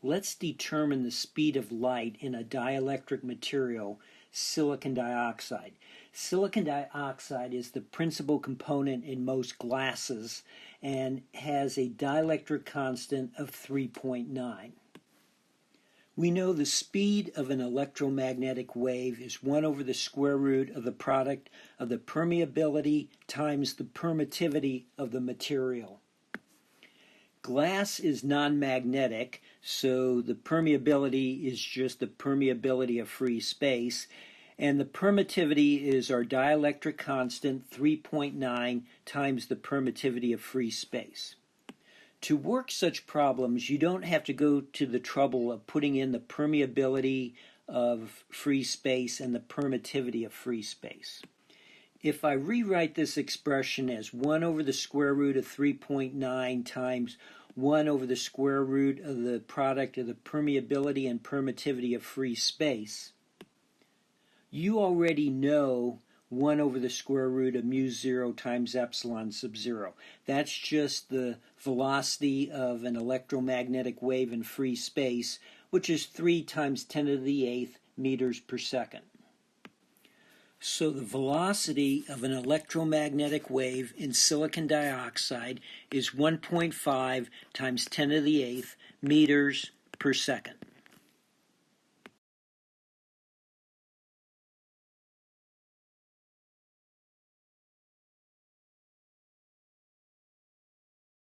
Let's determine the speed of light in a dielectric material, silicon dioxide. Silicon dioxide is the principal component in most glasses and has a dielectric constant of 3.9. We know the speed of an electromagnetic wave is 1 over the square root of the product of the permeability times the permittivity of the material. Glass is non-magnetic, so the permeability is just the permeability of free space, and the permittivity is our dielectric constant, 3.9 times the permittivity of free space. To work such problems, you don't have to go to the trouble of putting in the permeability of free space and the permittivity of free space. If I rewrite this expression as 1 over the square root of 3.9 times 1 over the square root of the product of the permeability and permittivity of free space, you already know 1 over the square root of mu 0 times epsilon sub 0. That's just the velocity of an electromagnetic wave in free space, which is 3 times 10 to the 8th meters per second. So the velocity of an electromagnetic wave in silicon dioxide is 1.5 times 10 to the 8th meters per second.